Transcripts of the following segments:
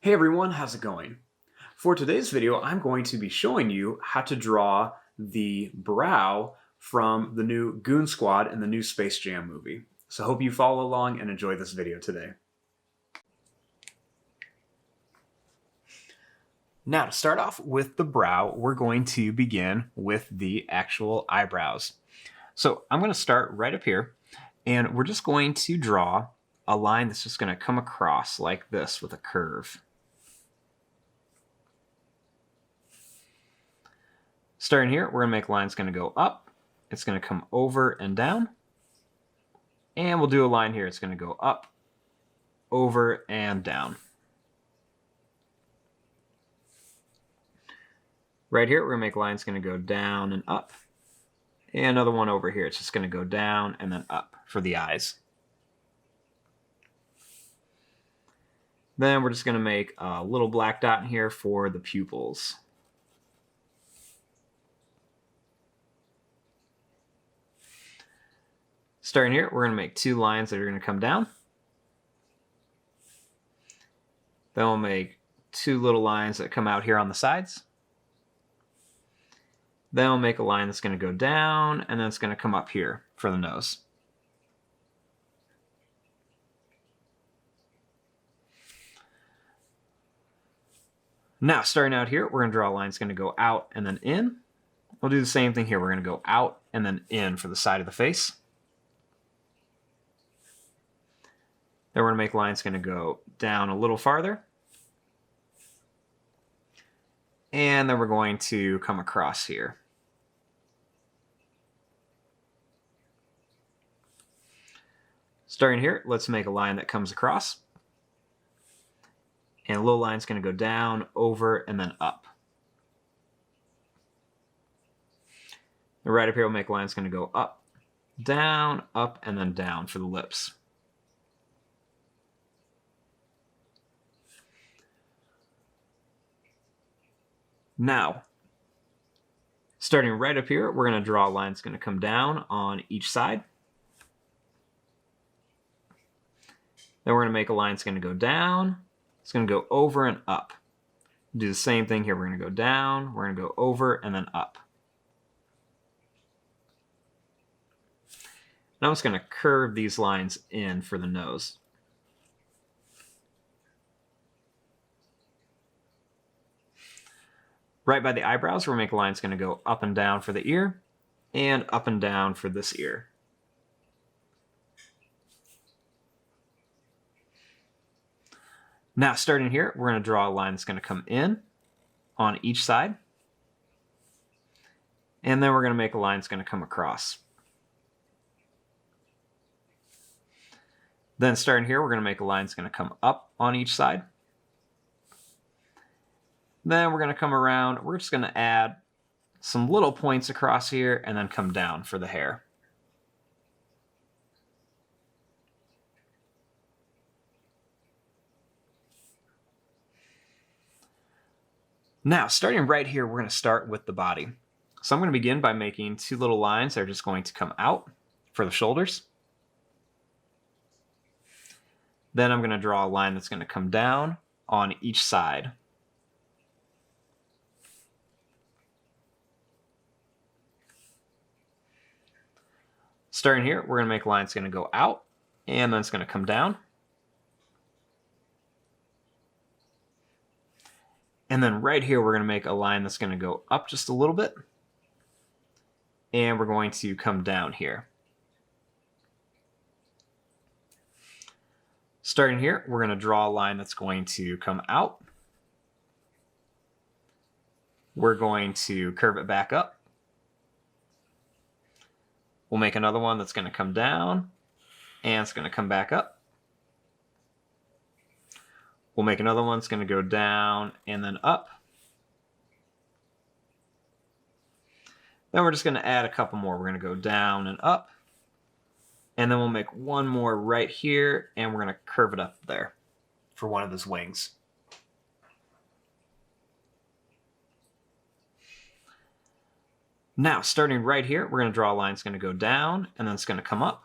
Hey everyone, how's it going? For today's video, I'm going to be showing you how to draw the brow from the new Goon Squad in the new Space Jam movie. So hope you follow along and enjoy this video today. Now to start off with the brow, we're going to begin with the actual eyebrows. So I'm going to start right up here, and we're just going to draw a line that's just going to come across like this with a curve. Starting here, we're going to make a line that's going to go up. It's going to come over and down. And we'll do a line here. It's going to go up, over, and down. Right here, we're going to make a line that's going to go down and up. And another one over here. It's just going to go down and then up for the eyes. Then we're just going to make a little black dot in here for the pupils. Starting here, we're going to make two lines that are going to come down. Then we'll make two little lines that come out here on the sides. Then we'll make a line that's going to go down, and then it's going to come up here for the nose. Now, starting out here, we're going to draw a line that's going to go out and then in. We'll do the same thing here. We're going to go out and then in for the side of the face. Then we're going to make a line that's going to go down a little farther. And then we're going to come across here. Starting here, let's make a line that comes across. And a little line is going to go down, over, and then up. And right up here, we'll make a line that's going to go up, and then down for the lips. Now, starting right up here, we're going to draw a line that's going to come down on each side. Then we're going to make a line that's going to go down. It's going to go over and up. Do the same thing here. We're going to go down, we're going to go over, and then up. Now I'm just going to curve these lines in for the nose. Right by the eyebrows, we're going to make a line that's going to go up and down for the ear, and up and down for this ear. Now, starting here, we're going to draw a line that's going to come in on each side. And then we're going to make a line that's going to come across. Then starting here, we're going to make a line that's going to come up on each side. Then we're going to come around. We're just going to add some little points across here and then come down for the hair. Now, starting right here, we're going to start with the body. So I'm going to begin by making two little lines that are just going to come out for the shoulders. Then I'm going to draw a line that's going to come down on each side. Starting here, we're going to make a line that's going to go out, and then it's going to come down. And then right here, we're going to make a line that's going to go up just a little bit. And we're going to come down here. Starting here, we're going to draw a line that's going to come out. We're going to curve it back up. We'll make another one that's going to come down, and it's going to come back up. We'll make another one that's going to go down and then up. Then we're just going to add a couple more. We're going to go down and up. And then we'll make one more right here, and we're going to curve it up there for one of his wings. Now, starting right here, we're going to draw a line that's going to go down, and then it's going to come up.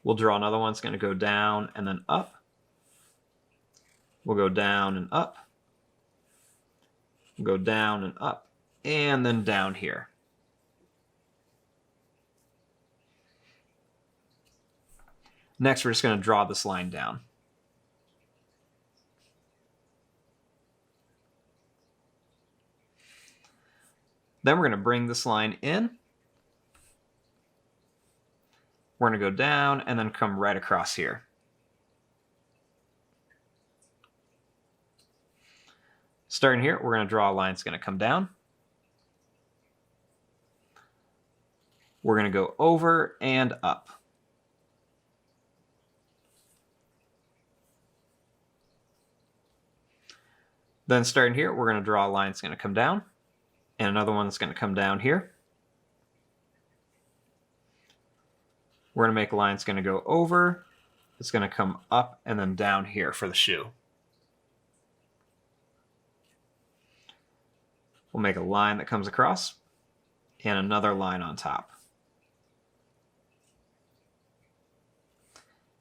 We'll draw another one that's going to go down and then up. We'll go down and up. We'll go down and up, and then down here. Next, we're just going to draw this line down. Then we're going to bring this line in. We're going to go down and then come right across here. Starting here, we're going to draw a line that's going to come down. We're going to go over and up. Then starting here, we're going to draw a line that's going to come down, and another one that's going to come down here. We're going to make a line that's going to go over, it's going to come up, and then down here for the shoe. We'll make a line that comes across, and another line on top.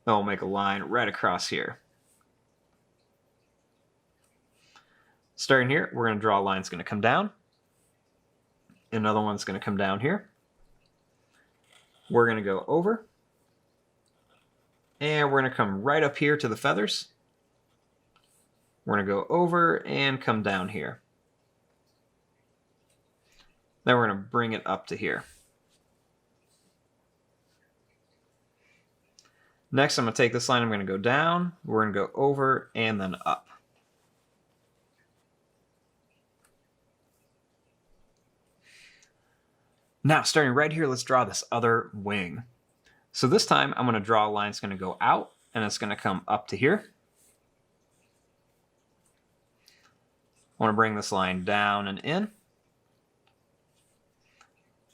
Then we'll make a line right across here. Starting here, we're going to draw a line that's going to come down. Another one's going to come down here. We're going to go over. And we're going to come right up here to the feathers. We're going to go over and come down here. Then we're going to bring it up to here. Next, I'm going to take this line, I'm going to go down. We're going to go over and then up. Now, starting right here, let's draw this other wing. So this time, I'm going to draw a line that's going to go out, and it's going to come up to here. I want to bring this line down and in.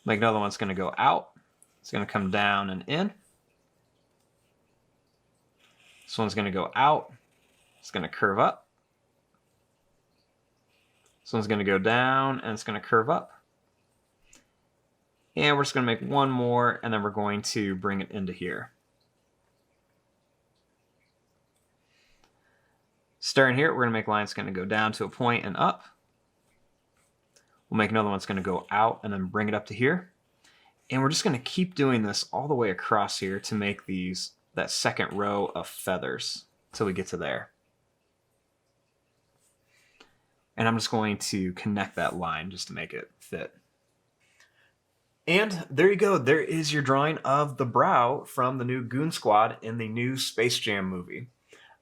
Make another one that's going to go out. It's going to come down and in. This one's going to go out. It's going to curve up. This one's going to go down, and it's going to curve up. And we're just going to make one more, and then we're going to bring it into here. Starting here, we're going to make lines going to go down to a point and up. We'll make another one that's going to go out and then bring it up to here. And we're just going to keep doing this all the way across here to make that second row of feathers until we get to there. And I'm just going to connect that line just to make it fit. And there you go. There is your drawing of the brow from the new Goon Squad in the new Space Jam movie.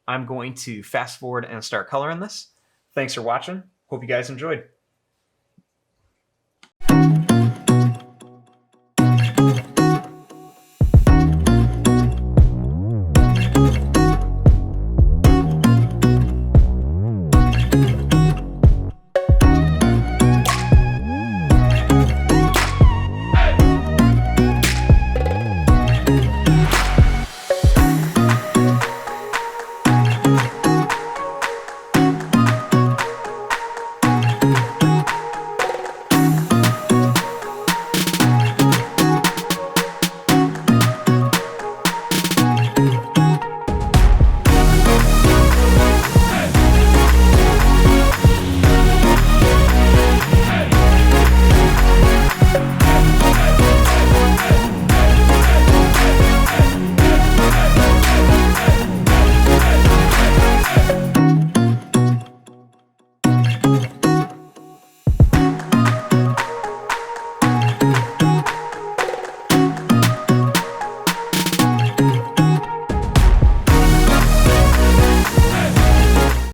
I'm going to fast forward and start coloring this. Thanks for watching. Hope you guys enjoyed.